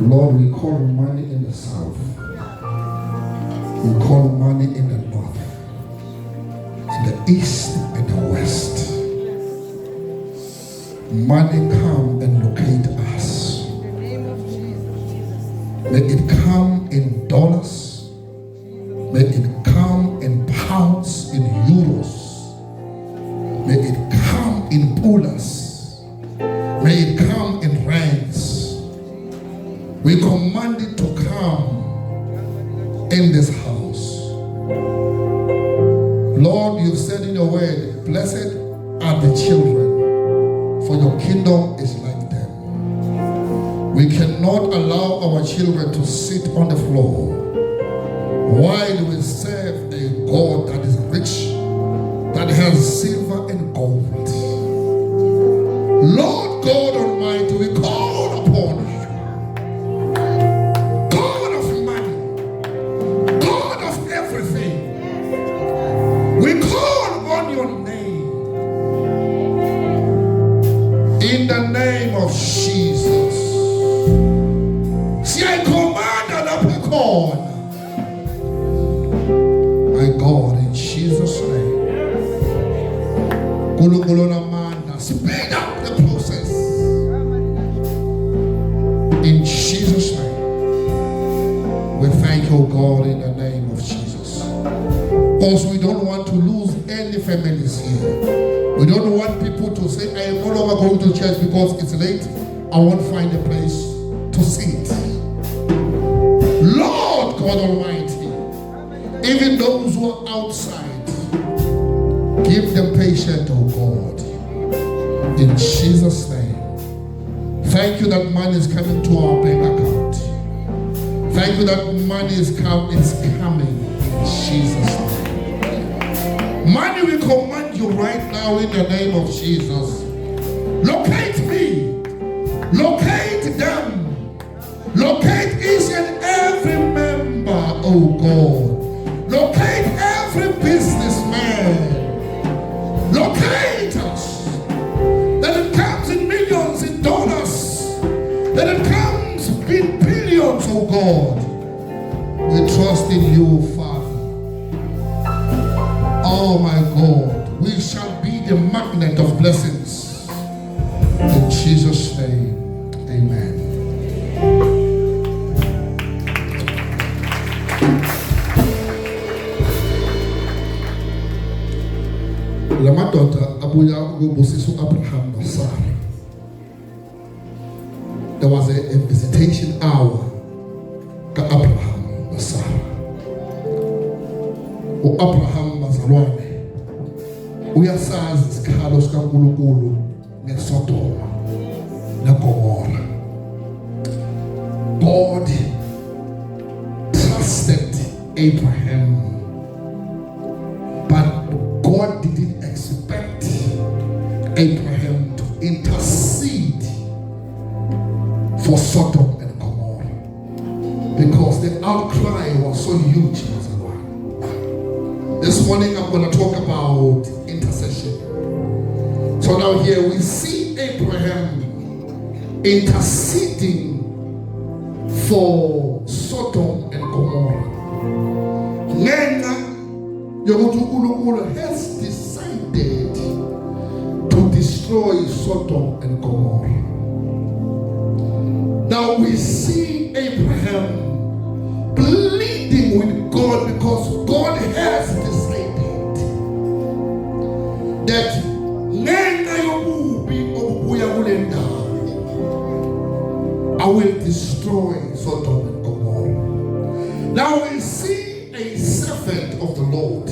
Lord, we call money in the south. We call money in the north, in the east and the west. Money come and locate us. May it come in dollars. May it come in pounds, in euros. May it come in pulas. May it come in rands. We command it to come in this house. Lord, you've said in your word, blessed are the children, for your kingdom is like them. We cannot allow our children to sit on the floor while we serve a God that is rich, that has silver and gold. Lord God Almighty, we call upon you. God of money, God of everything, we call on your name. In the name of Jesus. See, I command an uppercut. My God, in Jesus' name. Speed up the process. In Jesus' name. We thank you, God, in the name of Jesus. Because we don't want to lose any families here. We don't want people to say, I am no longer going to church because it's late. I won't find a place to sit. Lord God Almighty, even those who are outside, give them patience, oh God. In Jesus' name. Thank you that money is coming to our bank account. Thank you that money is coming. In Jesus' name. Money, we command you right now in the name of Jesus. Locate me. Locate them. Locate each and every member, oh God. Locate every businessman. Locate us. That it comes in millions, in dollars. That it comes in billions, oh God. We trust in you, Father. Oh my God, we shall be the magnet of blessings. In Jesus' name, amen. Lama daughter Abuya Bosisu Abraham Sarah. There was a visitation hour ka Abraham Sarah. O Abraham Mazalwane. Uyasazi isikhalo sikaNkulunkulu ngeSodoma neGomora. God trusted Abraham, but God didn't expect Abraham to intercede for Sodom and Gomorrah because the outcry was so huge. This morning I'm going to talk about intercession. So now here we see Abraham interceding for Sodom and Gomorrah. Unkulunkulu has decided to destroy Sodom and Gomorrah. Now we see Abraham pleading with God because God has decided that I will destroy Sodom and Gomorrah. Now we see a servant of the Lord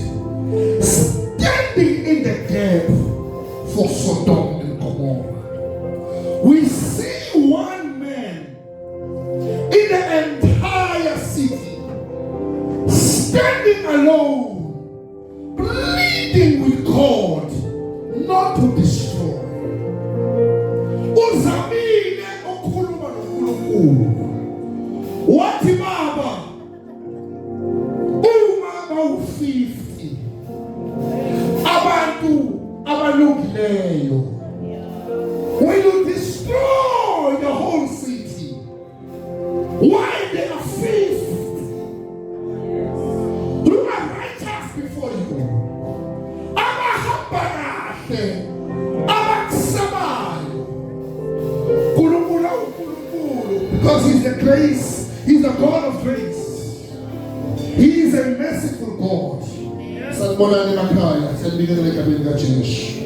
standing in the gap for Sodom and Gomorrah. We see one man in the entire city standing alone, pleading with God not to destroy. Uzamile okhuluma noNkulunkulu. Wathi baba, uma bawu-50 abantu When you destroy the whole city, why they are fifth? You are righteous before you. Because he's the grace, he's the God of grace. He is a merciful God. Sanibonani emakhaya, siyanibingelela egameni likaJesu.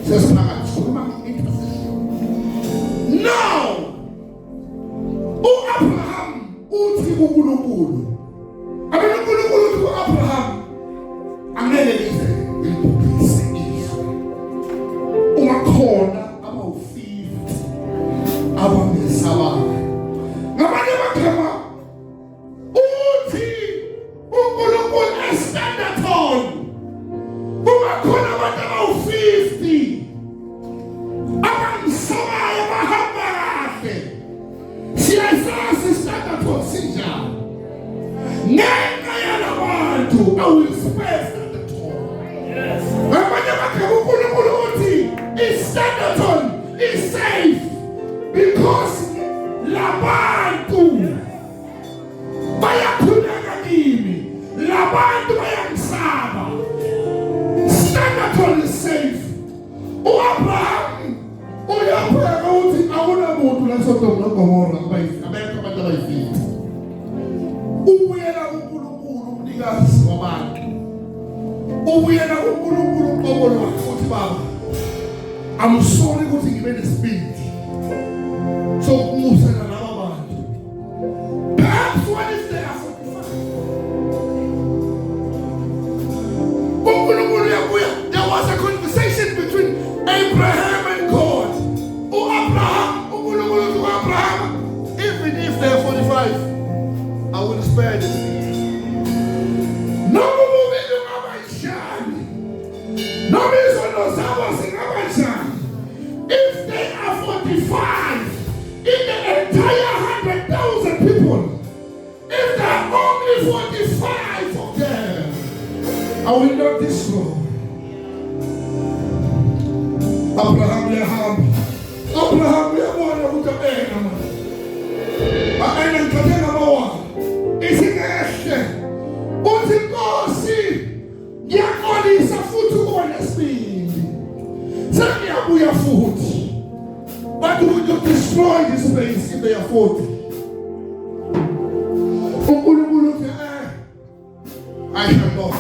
Sesiphakathi sikhuluma nge-intercession. Now, u-Abraham uthi kuNkulunkulu. uNkulunkulu uthi ku-Abraham, angeke lize ngilibhubhise izwe. Ungakhona abawu-50 abangesabayo. Ngamanye amagama uthi uNkulunkulu eStanderton ungakhona abantu abawu-50 abangisabayo bahamba kahle. Siyasazi iStanderton sinjani. Ngenxa yalabantu awuyi-spare Standerton. Ngamanye amagama uNkulunkulu uthi iStanderton is safe because labantu bayakhuleka kimi, labantu bayangisaba. Standerton is safe. U-Abraham uyapheka uthi akunamuntu laSodom noGomora abekho abantu abayifile. Ubuyela kuNkulunkulu umnikazi wabantu. Ubuyela kuNkulunkulu uqobo lwakhe uthi Baba, I'm sorry ukuthi ngibe nesibindi. So umusela laba bantu. Perhaps what if they are 45? There was a conversation between Abraham and God. Oh Abraham, Abraham, even if they are 45, I will spare them. No moving ngabashani. No mizono zabo singabashani. If they are 45, in the entire 100,000 people, if there are only 45 of them, I will not destroy. Abraham yabona ukutapena manje. Aena ngithathenga bawa. Isingehle. Uthi Nkosi, ngiyaxolisa futhi ukuba nesibindi. Sengiyabuya futhi. But we will destroy this place if they are 40. I cannot.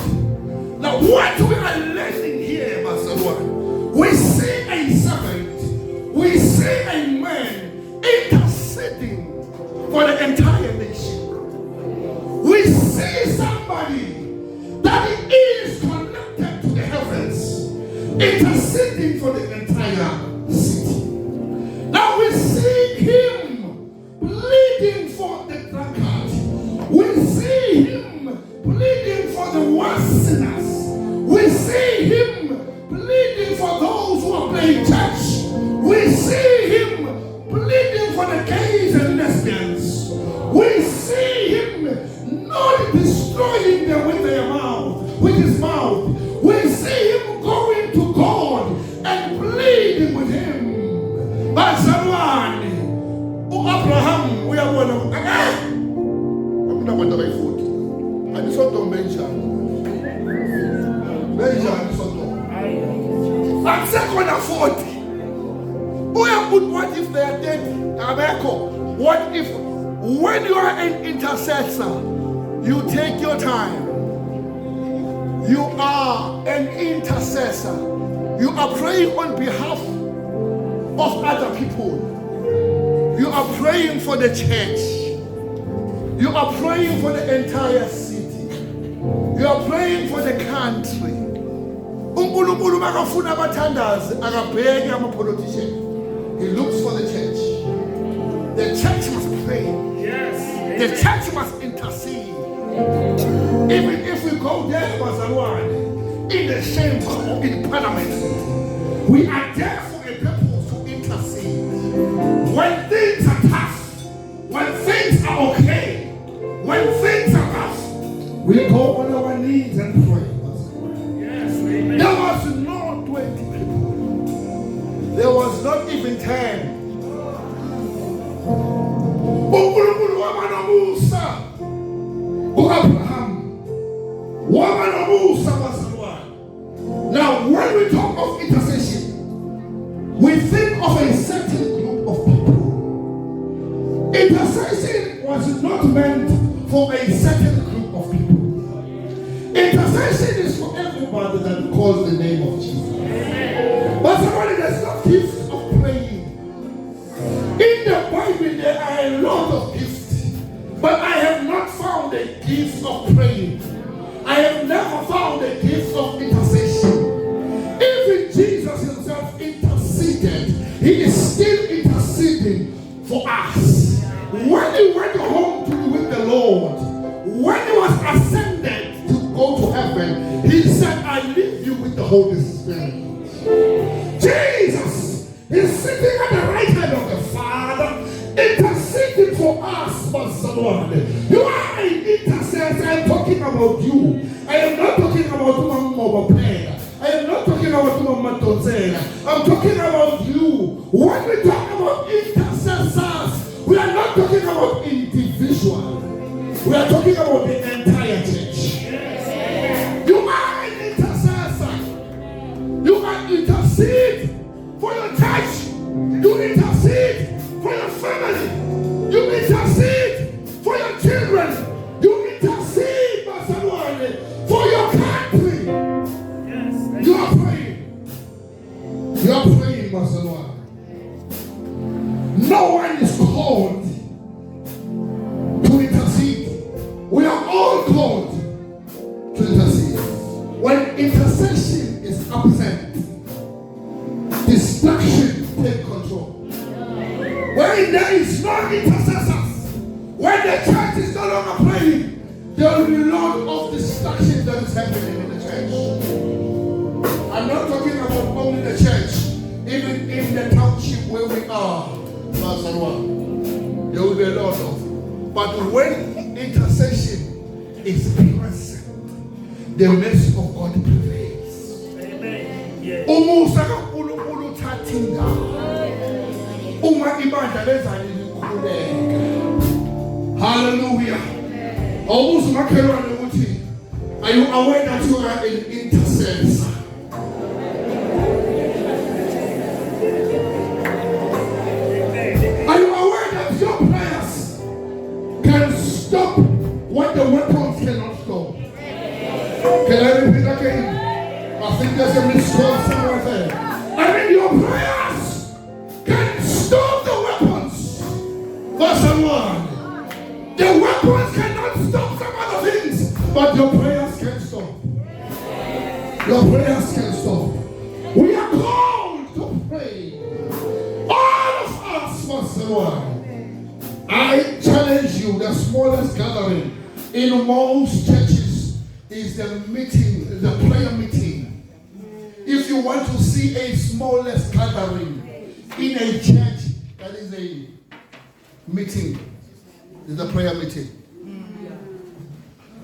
Now what we are learning here, Master, we see a servant, we see a man interceding for the entire nation. We see somebody that is connected to the heavens, interceding for the entire city. Now we see him pleading for the drunkard. We see him pleading for the worst sinners. We see him pleading for those who are playing church. We see him pleading for the gays and lesbians. We see him not destroying them with their mouth, with his mouth. We see him going to God and pleading with him. But someone, Abraham, we are one of them. I'm not one of my foot. And it's not on Benjamin. Benjamin is not on. And second and 40. What if they are dead? What if, when you are an intercessor, you take your time. You are an intercessor. You are praying on behalf of other people. You are praying for the church. You are praying for the entire city. You are praying for the country. uNkulunkulu makafuna abathandazi akabheki ama-politician. He looks for the church. The church must pray. Yes. The church must intercede. Even if we go there, in the chamber or in parliament, we are there for a purpose to intercede. When things are tough, when things are okay, when things are rough, we go on our knees and pray. Yes, amen. There was not 20 people. even 10. uNkulunkulu wamanomusa uAbraham wamanomusa bazalwane. Now when we talk of intercession, we think of a certain group of people. Intercession was not meant for a certain group of people. Intercession is for everybody that calls the name of Jesus. But somebody that's not gifts of praying. In the Bible there are a lot of gifts, but I have not found a gift of praying. I have never found a gift of intercession. Even Jesus himself interceded. He is still interceding for us. When he went home to be with the Lord, when he was ascended to go to heaven, he said, I leave you with the Holy Spirit. Jesus is sitting at the right hand of the Father, interceding for us, Barcelona. You are an intercessor. I am talking about you. I am not talking about Mama Prayer. I am not talking about Mama Tonzena. I'm talking about you. When we talk about intercessors, we are not talking about individual. We are talking about the entire church. You are an intercessor. You can intercede for your church. You intercede for your family. You intercede for your children. You intercede for your country. You are praying. You are praying, Barcelona. No one is called to intercede. We are all called to intercede. When intercession is absent, distraction take control. When there is no intercessors, when the church is no longer praying, there will be a lot of distraction that is happening in the church. I'm not talking about only the church, even in the township where we are. There will be a lot of. But when intercession is present, the mercy of God prevails. Umusa kaNkulunkulu uthathinda. Uma ibandla lezali likhuleka. Hallelujah. Awubuza umakhelwane ukuthi, are you aware that you are an intercessor? Are you aware that your prayers can stop what the weapons cannot stop? Can I repeat again? I think there's a response somewhere there. I mean, your prayers can stop the weapons. Verse 1. The weapons cannot stop some other things, but your prayers can stop. Your prayers can stop. We are called to pray. All of us must pray. I challenge you, the smallest gathering in most churches is the meeting, the prayer meeting. If you want to see a smallest gathering in a church, that is a meeting, is a prayer meeting.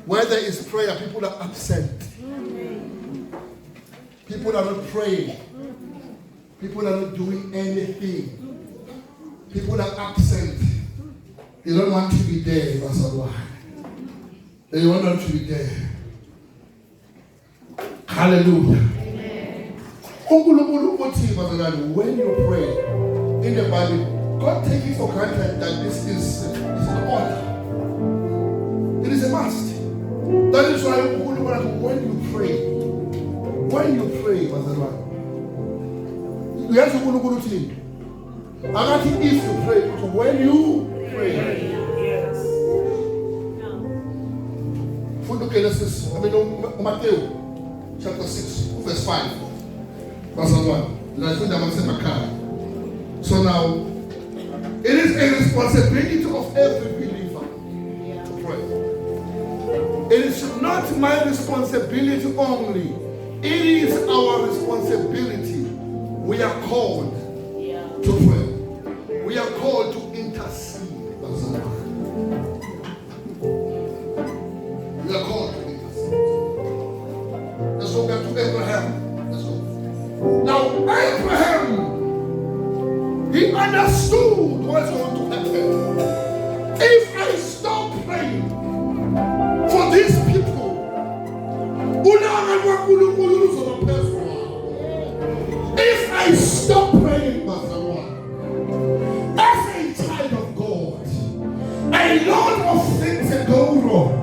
Where there is prayer, people are absent. People are not praying. People are not doing anything. People are absent. They don't want to be there, Pastor Why. They don't want to be there. Hallelujah. When you pray in the Bible, God take it for granted that this is an order. It is a must. That is why when you pray, Pastor Why, you have to go to team. I'm not if you pray, but when you pray. Yes. Genesis, Matthew chapter 6, verse 5. Verse 1. So now, it is a responsibility of every believer to pray. It is not my responsibility only. It is our responsibility. We are called to pray. We are called to intercede. We are called to intercede. Let's go back to Abraham. Let's go. Now, Abraham He understood what's going to happen. If I stop praying for these people, if I stop praying, as a child of God, a lot of things that go wrong.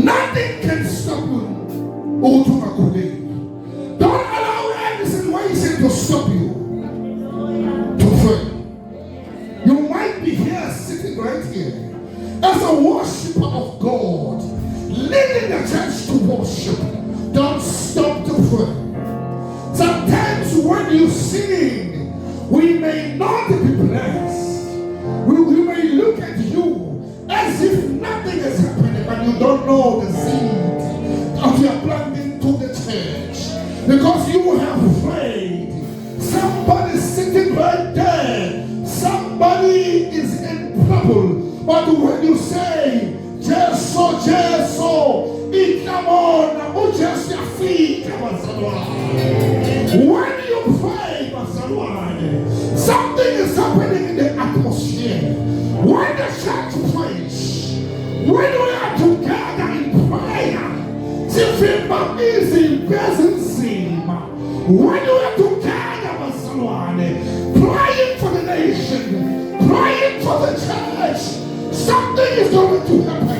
Nothing can stop you. Don't allow any situation to stop you to pray. You might be here, sitting right here, as a worshiper of God, leading the church to worship. Don't stop to pray. Sometimes when you sing, we may not be blessed. We may look at you as if nothing is happening, but you don't know the seed that you are planting to the church. Because you have prayed. Somebody sitting right there. Somebody is in trouble. But when you say, Jesus, it come on, just your feet. When you pray, something is happening in the atmosphere. When the church prays, when we are together in prayer, when you are together, praying for the nation, praying for the church, something is going to happen.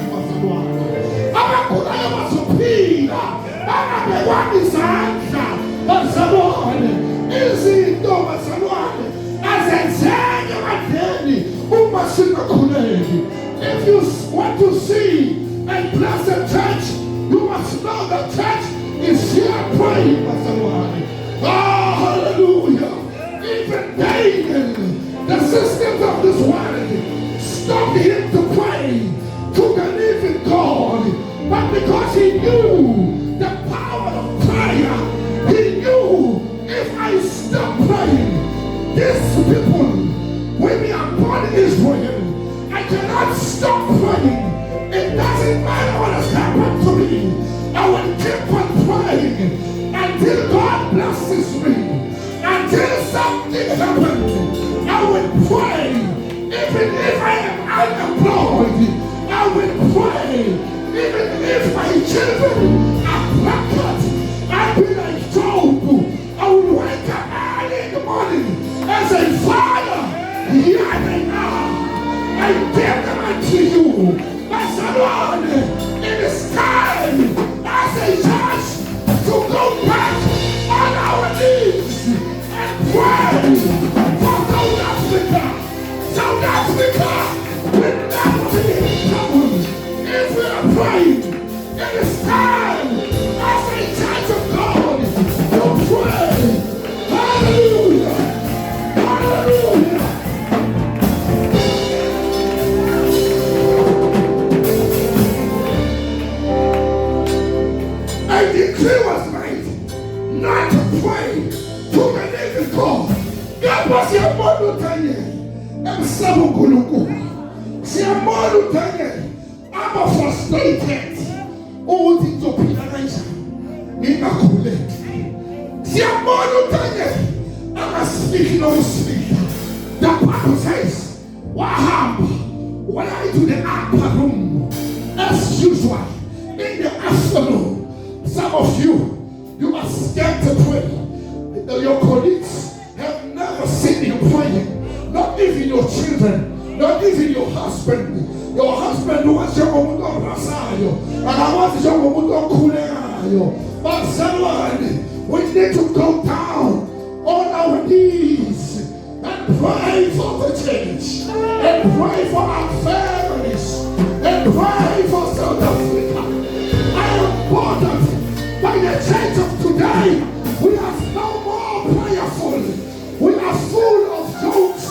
If you want to see a blessed church, you must know the church is here praying. Oh, hallelujah. Even David, the systems of this world, stopped him to pray, to believe in God. But because he knew the power of prayer, he knew if I stop praying, these people will be upon Israel. I cannot stop praying. It doesn't matter what has happened to me. I will keep on praying until God blesses me. Until something happens, I will pray. Even if I am unemployed, I will pray. Even if my children are placard, I'll be like Job. I will wake up early in the morning and say, Father, hear me now. I give them unto you. But someone, it is time as a church to go back on our knees and pray for South Africa. South Africa will never be in trouble if we are praying. It is time as a church of God to pray. Hallelujah. Hallelujah. A decree was made not to pray to the living God. God was your model Tanya. I'm Sabu Guluku. See a model Tanya. I'm frustrated. All things to penalize me. See a model Tanya. I'm speaking on speak. The Bible says, Wahab, when I do the upper room, as usual, in the afternoon. Some of you are scared to pray. Your colleagues have never seen you praying. Not even your children, not even your husband. Your husband wants your woman rasayo, and I want your woman kuleayo. But someone, we need to go down on our knees and pray for the church, and pray for our families, and pray for South Africa. I am bothered by the church of today. We are no more prayerful. We are full of jokes.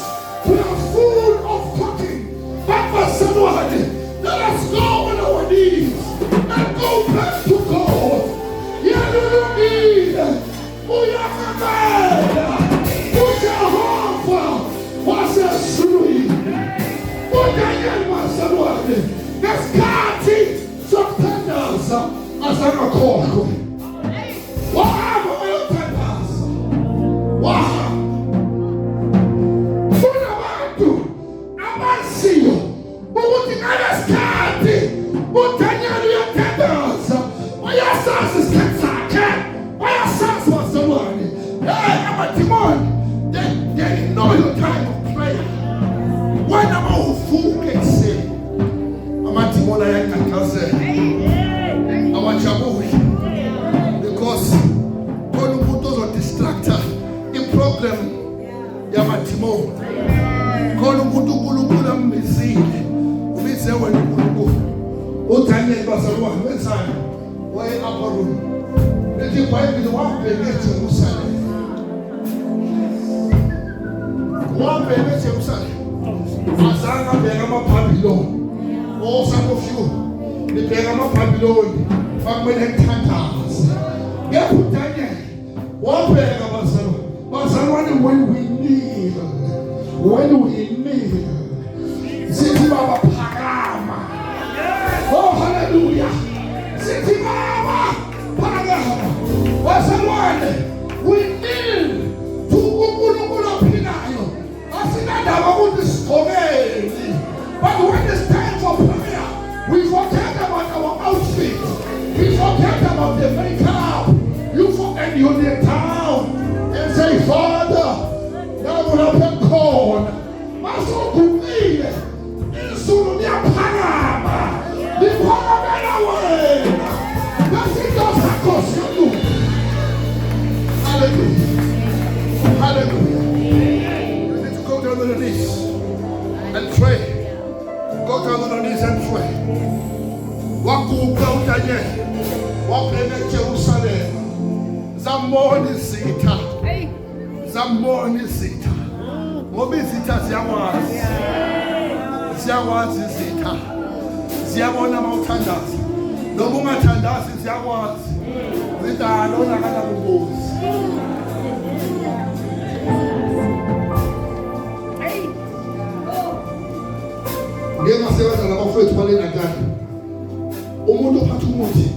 We are full of talking. But for someone, let us go on our knees and go back to God. Yeah, you need. We are mad. Jehovah was a sweet. There's God some tenders as I'm a call. Wow. uDaniel bazalwane wenzani waye upper room lethi iBhayibheli wabheka eJerusalem azange abheka amaBhabhiloni some of you nibheka amaBhabhiloni bakumele kuthandaze yebo uDaniel wabheka bazalwane when we need sithi baba phakama oh hallelujah sithi baba phakama bazalwane we need to uNkulunkulu ophilayo asinandaba ukuthi sigqokeni but when it's time for prayer we forget about our outfit we forget about the makeup and you kneel down and say Father ngabona khona masogumile izulu liyaphakama liphakamela wena ngasinto sakho silu hallelujah hallelujah you need to go down on your knees and pray go down on your knees and pray wakuka uDaniel wabheka eJerusalem zambona izitha ngoba izitha ziyakwazi izitha ziyabona mawuthandaza noma ungathandazi ziyakwazi zidala onakala kubungozi ngeke ngasebenza nabafowethu balena kade umuntu ophatha umuthi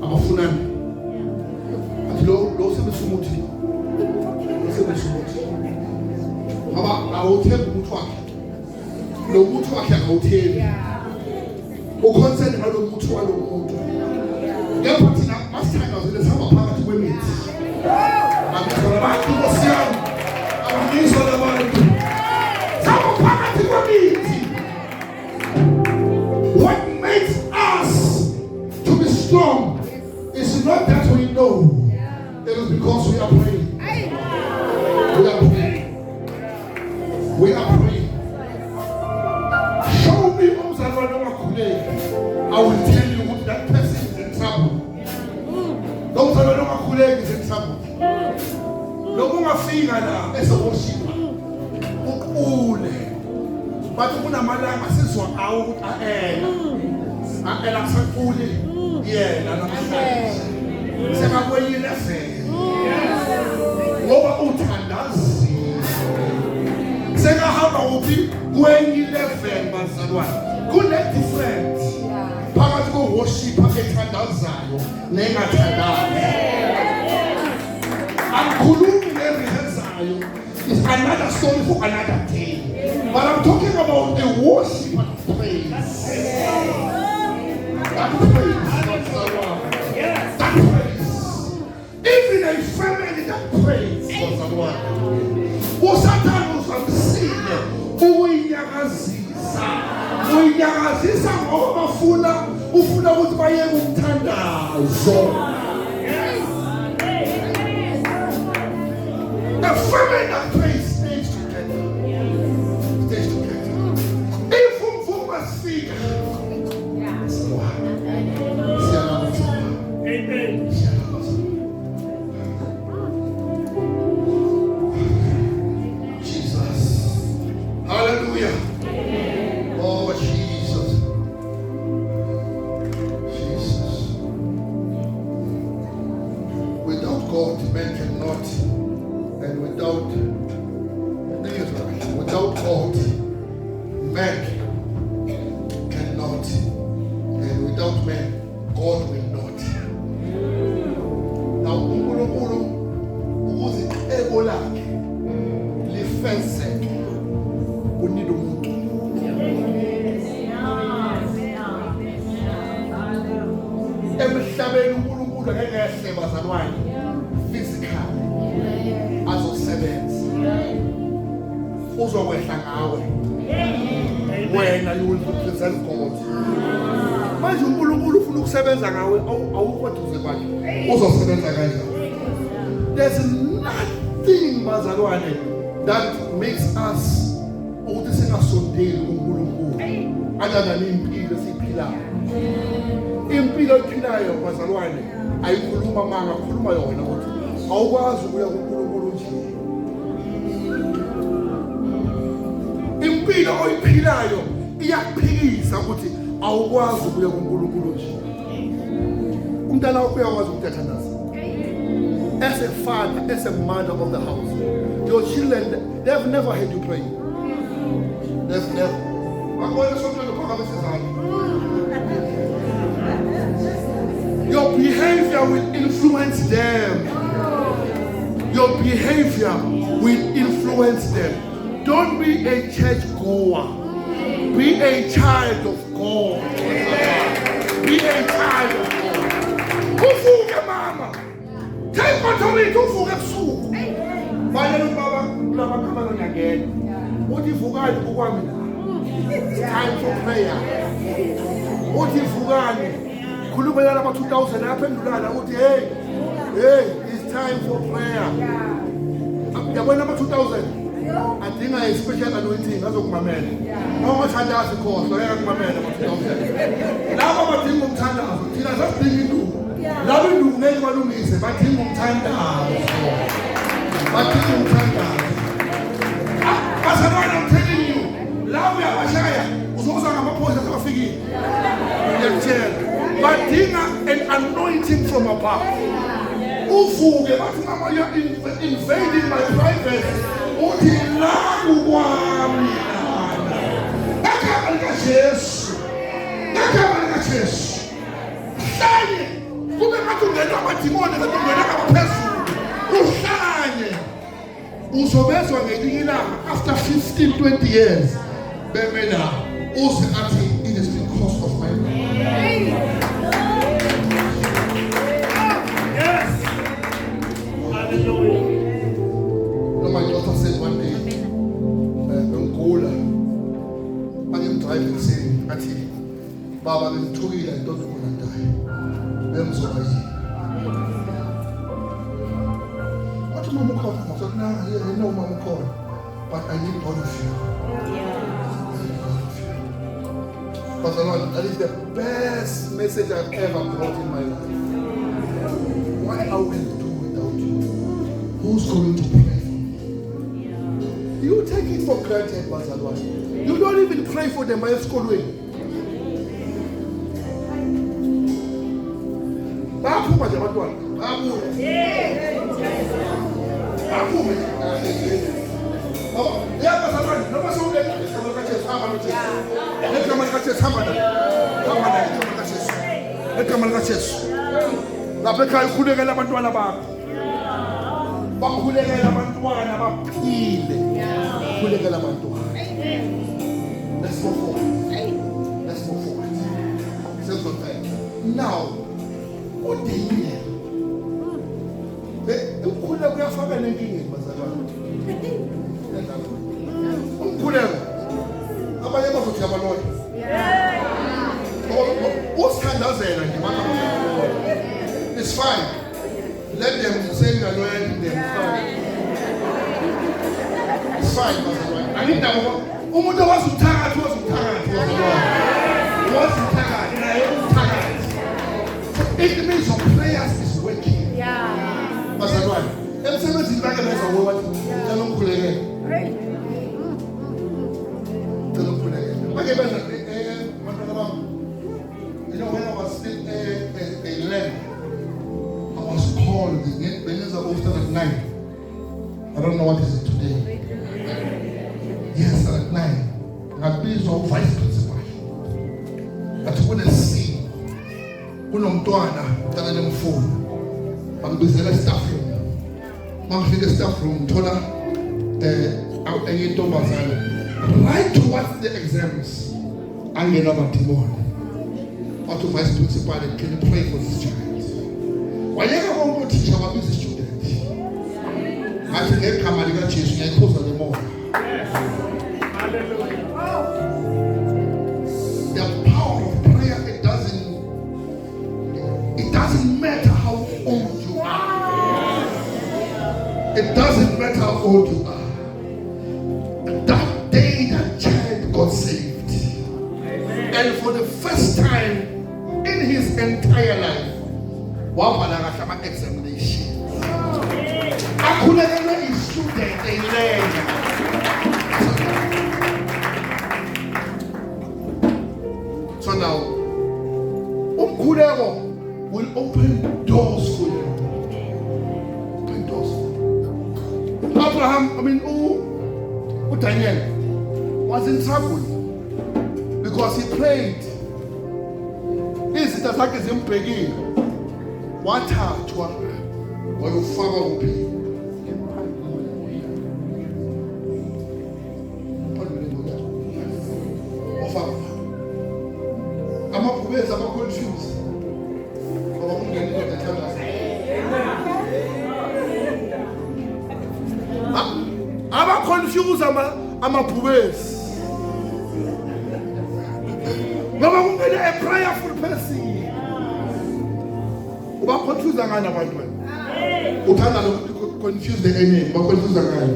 abafunani lo sebenzisa umuthi aba awuthembi umuthi wakhe lo muthi wakhe awuthembi ukhonsent ngalo muthi walo muntu ngepha thina masithanda vele sihamba phakathi kwemithi akukho abantu bosiyami abangizwa labantu sihamba phakathi kwemithi what makes us to be strong is not that we know. It is because we are praying. We are praying. We are praying. Show me I will tell you what that person is in trouble. Those are not colleagues in trouble. No more finger now as a worshiper. But when I'm a sense of out ahead, and I'm so cool. Yeah, I'm saying where you left it. Over Utandas. Say how about when you left it, Master. Good let different. Power to go worship at the Tandazayo. Name at I'm Kulum every Hazayo. It's another story for another day. But I'm talking about the worship and praise. That praise. That praise. Even a family that prays for someone. Satan was unseen. Uyakazisa ngoba bafuna ufuna ukuthi baye kumthandazo. The family that prays stays together. Stays together. If umvumo sifika. Amen. Hallelujah. Oh, Jesus. Jesus. Without God, man cannot. And without God, man cannot. And without man, God will not. Now, uNkulunkulu ukuze ego lakhe lifense unid umuntu. Emhlabeni uNkulunkulu ngeke yehle bazalwane physical azosebenza uzokwehla ngawe wena you will represent God. Manje uNkulunkulu ufuna ukusebenza ngawe awukho duze kwakhe uzosebenza kanjani? There's nothing bazalwane that makes us ukuthi singasondeli kuNkulunkulu other than impilo esiphilayo. Impilo ephilayo bazalwane ayikhuluma manga, khuluma yona ukuthi awukwazi ukuya kuNkulunkulu nje. Impilo oyiphilayo iyakuphikisa ukuthi awukwazi ukuya kuNkulunkulu nje. Umntana wakho uyakwazi ukuthandaza. As a father, as a mother of the house, your children, they've never heard you pray. They've never. Your behavior will influence them. Your behavior will influence them. Don't be a church goer. Be a child of God. Be a child of God. Uvuke mama. Take authority uvuke ebusuku. Bayela ubaba kulaba kamela ngiyangena. Uthi vukani ukwami la. It's time for prayer. Uthi vukani. Khulumela laba 2000 yaphendulana uthi hey it's time for prayer. Yabona laba 2000 adinga a special anointing azokumamela. Noma thandaza ikhohlo ayakumamela laba 2000. Laba badinga umthandazo thina sasidinga induku. Laba induku ngeke balungise badinga umthandazo. Badinga umthandazo. Bazalwane, I'm telling you, la uyabashaya uzoza ngamaphoyisa abafikile. Ngiyakutshela. Badinga an anointing from above. Uvuke bathi mama, you're invading my privacy. Uthi la kukwami. Ekhaya likaJesu. Ekhaya likaJesu. Hlanye. Kube ngathi ungena amadimoni kanti ungena ngaphezulu. Uhlanye. Uzobezwa ngelinye ilanga after 15-20 years. Bemena uze athi it is because of my life. My daughter said one day, Angola, I am driving saying, Ati, Baba, I'm too ill, I don't want to die. I'm so what did Mama call? I said, nah, I know Mama called, but I need all of you. But the Lord, that is the best message I've ever brought in my life. What are we to do without you? Who's going to pray? You take it for granted, Bazalwane. You don't even pray for them by school way. Baphuma nje abantwana. Babuye. Baphume. Yeah, Bazalwane, noma sowuleka isikolo kaJesu hamba noJesu. Legama likaJesu hamba naye. Hamba naye igama likaJesu. Legama likaJesu. Lapha ekhaya ukhulekela abantwana bakho. Bakhulekela abantwana baphile. Let's move forward. Let's move forward. Say good thing. Now, what do you mean? Ukhuleka kuyafaka nenkinga bazalwane. Ukhuleka. Abanye bazothi abaloya. Usithandazela nje manje. It's fine. Let them say you are loyal to them. Fine. Fine, Bazalwane. I need that one. Umuntu was tired, It means your prayers is working. Yeah. Bazalwane. Emsebenzi bakwenza ngowathi ngicela ukukhulekela. Ngicela ukukhulekela. Manje benza bantwana bami. You know, when I was still a lad, I was called benza often at night. I don't know what is it today. Yes, at 9. Ngabizwa vice principal. Athi kunesi. Kunomntwana utana nemfundo. Bangibizela staff room. Mangifika staff room thola enye intombazana. Right towards the exams. Angena amadimoni. Athi vice principal, can you pray for this child? Wayeka konke teacher wabiza student. Athi ngegama likaJesu ngiyayikhoza le moya. The power of prayer, it doesn't matter how old you are. It doesn't matter how old you are. That day that child got saved. Amen. And for the first time wabhala kahle ama-examinations. Akhulekele i-student eyilena. So now, umkhuleko will open doors for you. Open doors for you. Abraham, Daniel was in trouble because he prayed. Izinto zakhe zimbhekile. Wathathwa wayofaka kuphi? Amabhubezi ama-confuse. Ngoba umngane kodwa ethandaza. Aba-confuse amabhubezi. Ngoba kumele a prayerful person. Uba-confuse ngani abantu wena? Uthanda confuse the enemy. Uba-confuse ngani?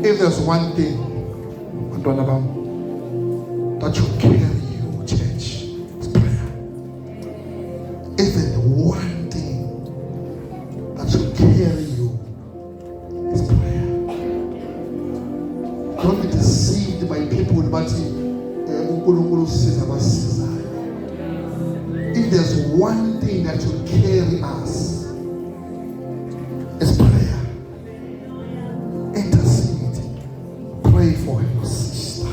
If there's one thing, that should carry you, church, it's prayer. If there's one thing that should carry you, it's prayer. Don't be deceived by people, but if there's one thing that should carry us, it's prayer. Pray for your sister.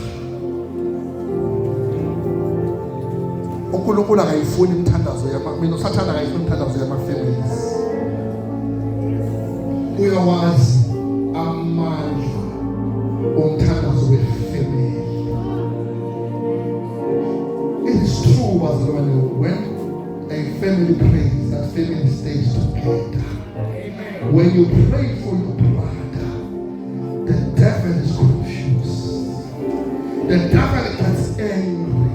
uNkulunkulu akayifuni imthandazo mina usathana akayifuni imthandazo yama-families. Uyawazi amandla omthandazo we-family. It is true, bazalwane, when a family prays, that family stays together. When you pray for your brother, the devil is confused. The devil gets angry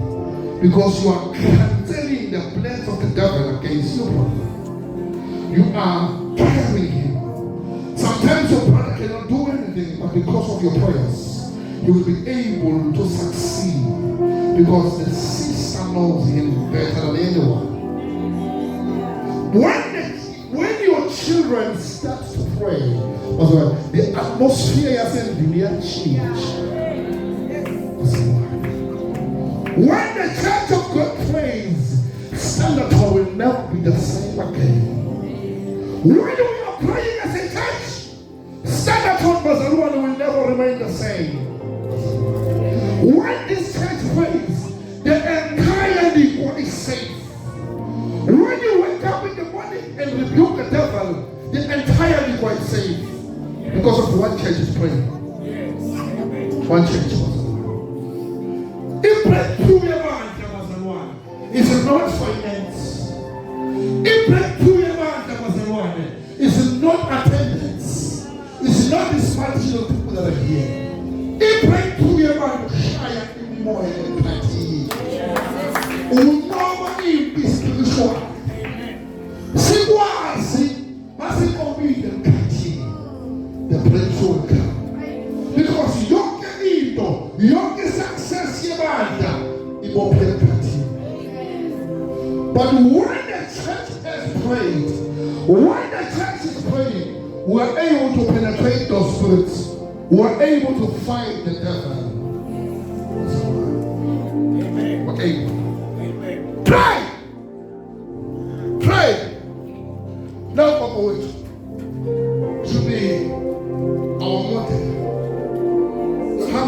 because you are canceling the plans of the devil against your brother. You are carrying him. Sometimes your brother cannot do anything, but because of your prayers, you will be able to succeed because the sister knows him better than anyone. When your children start to pray, the atmosphere has been changed. When the church of God prays, Standard will never be the same again. When we are praying as a church, Standard will never remain the same. When this church prays, the entire Negro is safe. When you wake up in the morning and rebuke the devil, the entire Negro is safe. Because of one church is praying. One church was. If breakthrough is not finance, if breakthrough is not attendance, it's not this multitude of people that are here. If breakthrough shy more than plenty, will normally be spiritual. See why? See, must it be the plenty, the breakthrough will come. Because your success it will be plenty. But when the church has prayed, we are able to penetrate those spirits. We are able to fight the devil. We're able. Pray! Now, Papa, to be our mother. How